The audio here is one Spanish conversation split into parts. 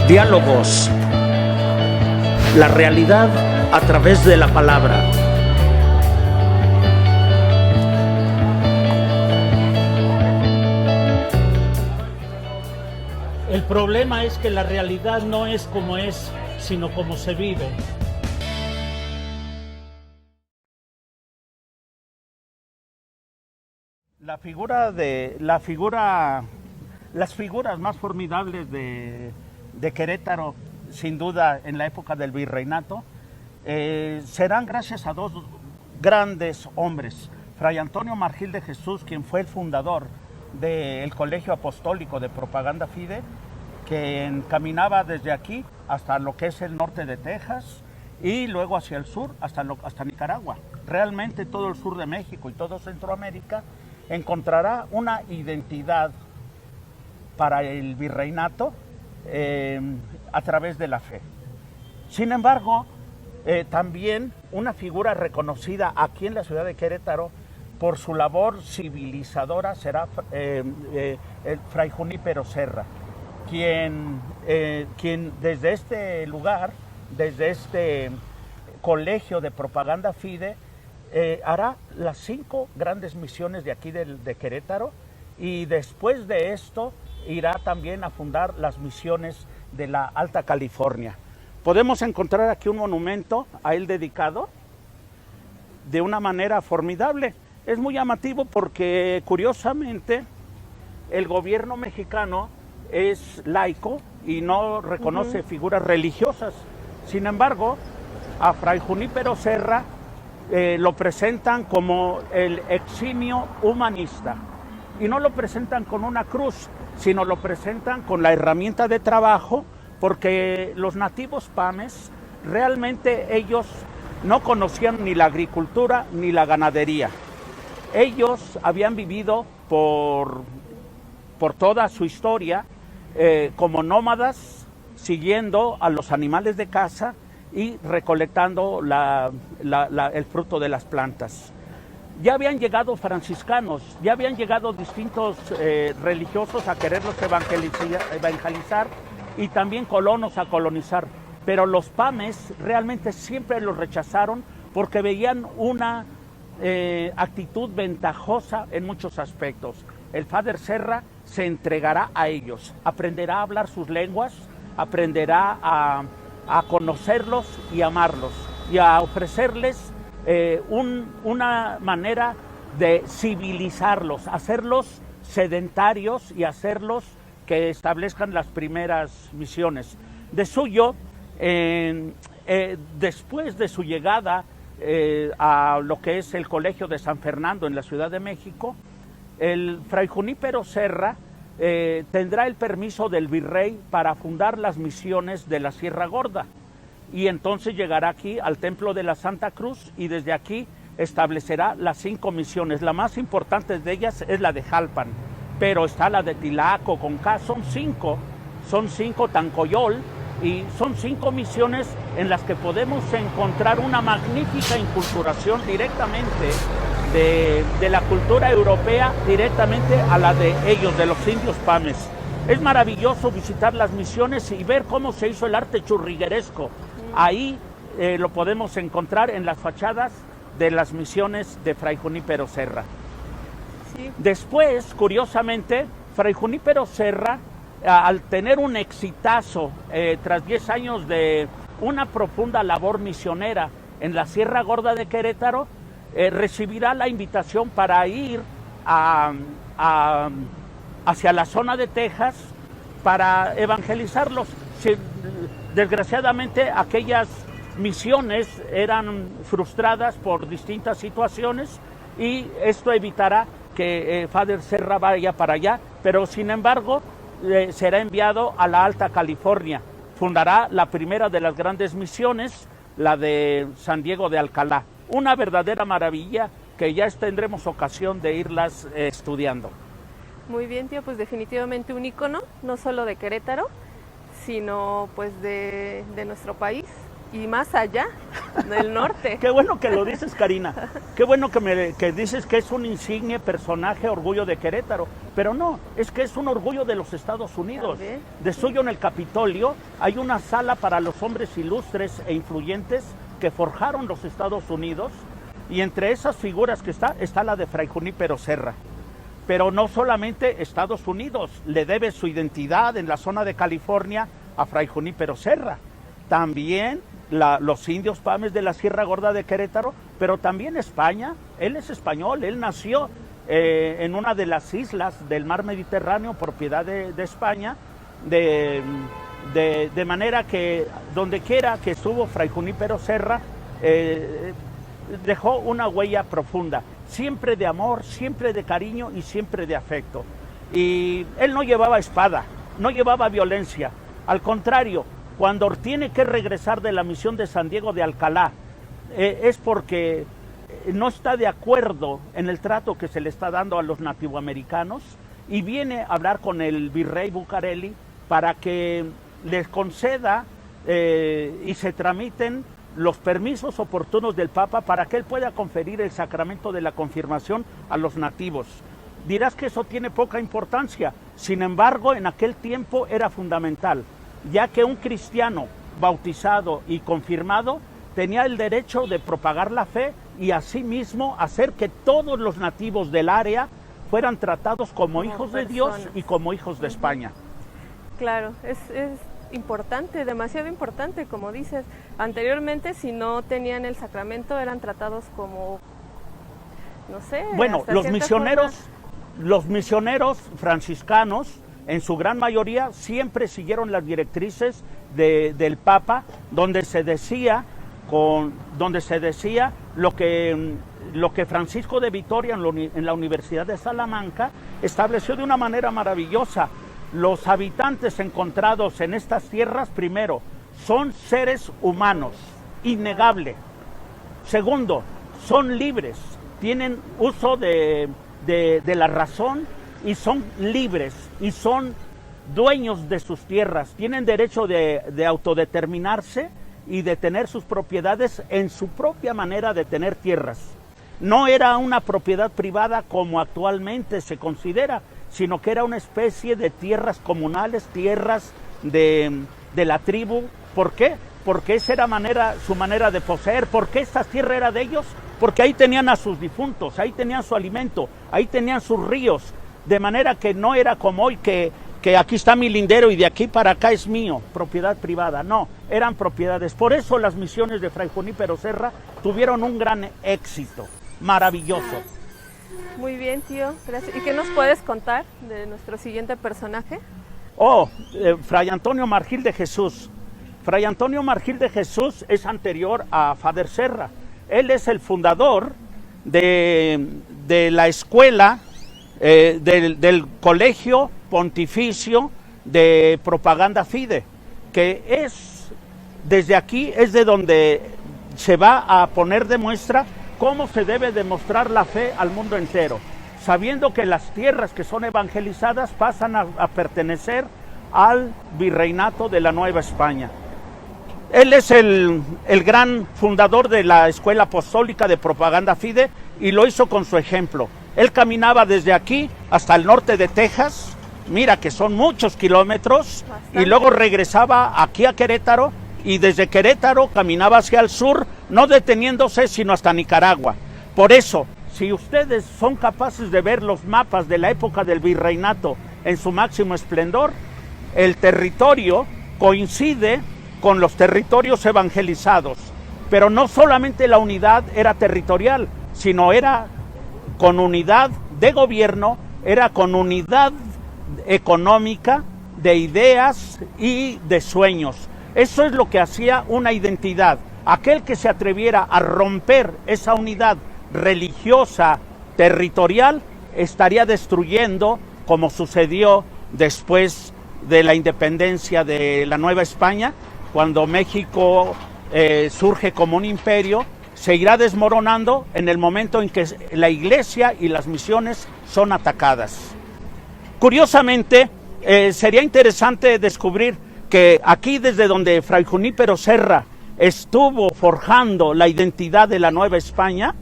Diálogos. La realidad a través de la palabra. El problema es que la realidad no es como es, sino como se vive. Las figuras más formidables de Querétaro, sin duda en la época del virreinato, serán gracias a dos grandes hombres. Fray Antonio Margil de Jesús, quien fue el fundador del Colegio Apostólico de Propaganda Fide, que caminaba desde aquí hasta lo que es el norte de Texas y luego hacia el sur hasta Nicaragua. Realmente todo el sur de México y todo Centroamérica encontrará una identidad para el virreinato a través de la fe. Sin embargo, también una figura reconocida aquí en la ciudad de Querétaro por su labor civilizadora será el Fray Junípero Serra, quien desde este lugar, desde este colegio de propaganda fide, hará las 5 grandes misiones de aquí de Querétaro, y después de esto irá también a fundar las misiones de la Alta California. Podemos encontrar aquí un monumento a él dedicado de una manera formidable. Es muy llamativo porque, curiosamente, el gobierno mexicano es laico y no reconoce figuras religiosas. Sin embargo, a Fray Junípero Serra lo presentan como el eximio humanista. Y no lo presentan con una cruz, sino lo presentan con la herramienta de trabajo, porque los nativos pames, realmente ellos no conocían ni la agricultura ni la ganadería. Ellos habían vivido por toda su historia como nómadas, siguiendo a los animales de caza y recolectando el fruto de las plantas. Ya habían llegado franciscanos, ya habían llegado distintos religiosos a quererlos evangelizar y también colonos a colonizar. Pero los pames realmente siempre los rechazaron porque veían una actitud ventajosa en muchos aspectos. El Father Serra se entregará a ellos, aprenderá a hablar sus lenguas, aprenderá a conocerlos y amarlos y a ofrecerles una manera de civilizarlos, hacerlos sedentarios y hacerlos que establezcan las primeras misiones. De suyo, después de su llegada a lo que es el Colegio de San Fernando en la Ciudad de México, el Fray Junípero Serra tendrá el permiso del virrey para fundar las misiones de la Sierra Gorda. Y entonces llegará aquí al Templo de la Santa Cruz y desde aquí establecerá las 5 misiones. La más importante de ellas es la de Jalpan, pero está la de Tilaco, Conká, son 5, Tancoyol, y son 5 misiones en las que podemos encontrar una magnífica inculturación directamente de la cultura europea, directamente a la de ellos, de los indios pames. Es maravilloso visitar las misiones y ver cómo se hizo el arte churrigueresco. Ahí lo podemos encontrar en las fachadas de las misiones de Fray Junípero Serra. Sí. Después, curiosamente, Fray Junípero Serra, al tener un exitazo tras 10 años de una profunda labor misionera en la Sierra Gorda de Querétaro, recibirá la invitación para ir hacia la zona de Texas para evangelizarlos. Desgraciadamente, aquellas misiones eran frustradas por distintas situaciones y esto evitará que Father Serra vaya para allá, pero sin embargo será enviado a la Alta California. Fundará la primera de las grandes misiones, la de San Diego de Alcalá. Una verdadera maravilla que ya tendremos ocasión de irlas estudiando. Muy bien, tío, pues definitivamente un ícono, no solo de Querétaro, sino pues de nuestro país y más allá del norte. Qué bueno que lo dices, Karina. Qué bueno que dices que es un insigne personaje, orgullo de Querétaro. Pero no, es que es un orgullo de los Estados Unidos. ¿También? De suyo en el Capitolio hay una sala para los hombres ilustres e influyentes que forjaron los Estados Unidos. Y entre esas figuras que está la de Fray Junípero Serra. Pero no solamente Estados Unidos le debe su identidad en la zona de California a Fray Junípero Serra. También los indios pames de la Sierra Gorda de Querétaro, pero también España. Él es español, él nació en una de las islas del mar Mediterráneo, propiedad de España, de manera que donde quiera que estuvo Fray Junípero Serra, dejó una huella profunda, siempre de amor, siempre de cariño y siempre de afecto. Y él no llevaba espada, no llevaba violencia, al contrario, cuando tiene que regresar de la misión de San Diego de Alcalá, es porque no está de acuerdo en el trato que se le está dando a los nativoamericanos y viene a hablar con el virrey Bucareli para que les conceda y se tramiten los permisos oportunos del Papa para que él pueda conferir el sacramento de la confirmación a los nativos. Dirás que eso tiene poca importancia, sin embargo, en aquel tiempo era fundamental, ya que un cristiano bautizado y confirmado tenía el derecho de propagar la fe y asimismo hacer que todos los nativos del área fueran tratados como hijos de Dios y como hijos de España. Claro, es importante, demasiado importante, como dices. Anteriormente, si no tenían el sacramento, eran tratados como, no sé. Bueno, los misioneros franciscanos, en su gran mayoría, siempre siguieron las directrices del Papa, donde se decía lo que Francisco de Vitoria en la Universidad de Salamanca estableció de una manera maravillosa. Los habitantes encontrados en estas tierras, primero, son seres humanos, innegable. Segundo, son libres, tienen uso de la razón y son libres y son dueños de sus tierras, tienen derecho de autodeterminarse y de tener sus propiedades en su propia manera de tener tierras. No era una propiedad privada como actualmente se considera, sino que era una especie de tierras comunales, tierras de la tribu. ¿Por qué? Porque esa era su manera de poseer. ¿Por qué esta tierra era de ellos? Porque ahí tenían a sus difuntos, ahí tenían su alimento, ahí tenían sus ríos, de manera que no era como hoy que aquí está mi lindero y de aquí para acá es mío, propiedad privada. No, eran propiedades. Por eso las misiones de Fray Junípero Serra tuvieron un gran éxito, maravilloso. Muy bien, tío, gracias. ¿Y qué nos puedes contar de nuestro siguiente personaje? Fray Antonio Margil de Jesús. Fray Antonio Margil de Jesús es anterior a Fader Serra. Él es el fundador de la escuela, del Colegio Pontificio de Propaganda Fide, que es, desde aquí es de donde se va a poner de muestra cómo se debe demostrar la fe al mundo entero, sabiendo que las tierras que son evangelizadas pasan a pertenecer al virreinato de la Nueva España. Él es el gran fundador de la Escuela Apostólica de Propaganda Fide y lo hizo con su ejemplo. Él caminaba desde aquí hasta el norte de Texas, mira que son muchos kilómetros, y luego regresaba aquí a Querétaro y desde Querétaro caminaba hacia el sur, no deteniéndose sino hasta Nicaragua. Por eso, si ustedes son capaces de ver los mapas de la época del virreinato en su máximo esplendor, el territorio coincide con los territorios evangelizados, pero no solamente la unidad era territorial, sino era con unidad de gobierno, era con unidad económica, de ideas y de sueños. Eso es lo que hacía una identidad. Aquel que se atreviera a romper esa unidad religiosa, territorial, estaría destruyendo, como sucedió después de la independencia de la Nueva España, cuando México surge como un imperio, se irá desmoronando en el momento en que la iglesia y las misiones son atacadas. Curiosamente, sería interesante descubrir que aquí, desde donde Fray Junípero Serra estuvo forjando la identidad de la Nueva España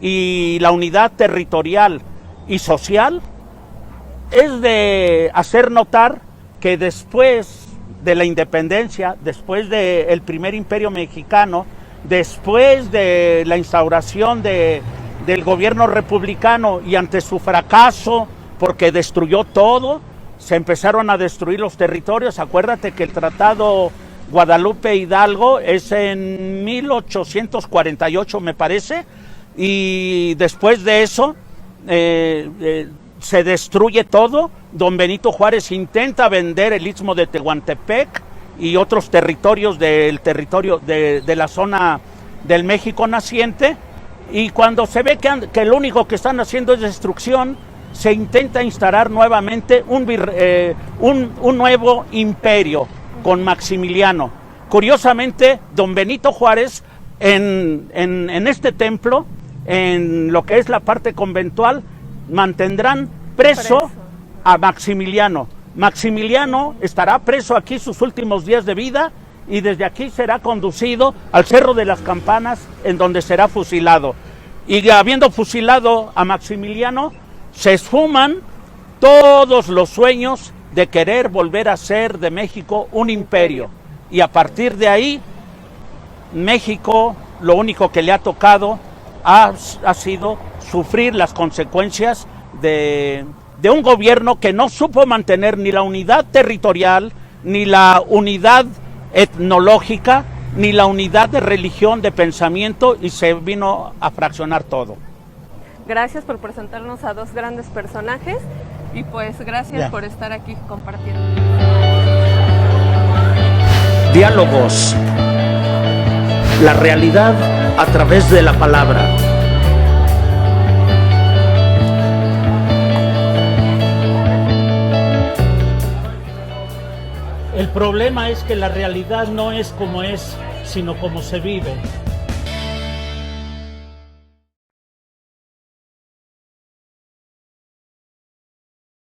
y la unidad territorial y social, es de hacer notar que después de la independencia, después del primer imperio mexicano, después de la instauración del gobierno republicano y ante su fracaso, porque destruyó todo, se empezaron a destruir los territorios. Acuérdate que el Tratado Guadalupe Hidalgo es en 1848, me parece, y después de eso se destruye todo. Don Benito Juárez intenta vender el Istmo de Tehuantepec y otros territorios de la zona del México naciente, y cuando se ve que lo único que están haciendo es destrucción, se intenta instalar nuevamente un nuevo imperio con Maximiliano. Curiosamente, don Benito Juárez en este templo, en lo que es la parte conventual, mantendrán preso a Maximiliano. Maximiliano estará preso aquí sus últimos días de vida y desde aquí será conducido al Cerro de las Campanas, en donde será fusilado. Y habiendo fusilado a Maximiliano, se esfuman todos los sueños de querer volver a ser de México un imperio. Y a partir de ahí, México, lo único que le ha tocado ha sido sufrir las consecuencias de un gobierno que no supo mantener ni la unidad territorial, ni la unidad etnológica, ni la unidad de religión, de pensamiento, y se vino a fraccionar todo. Gracias por presentarnos a dos grandes personajes y pues gracias por estar aquí compartiendo. Diálogos. La realidad a través de la palabra. El problema es que la realidad no es como es, sino como se vive.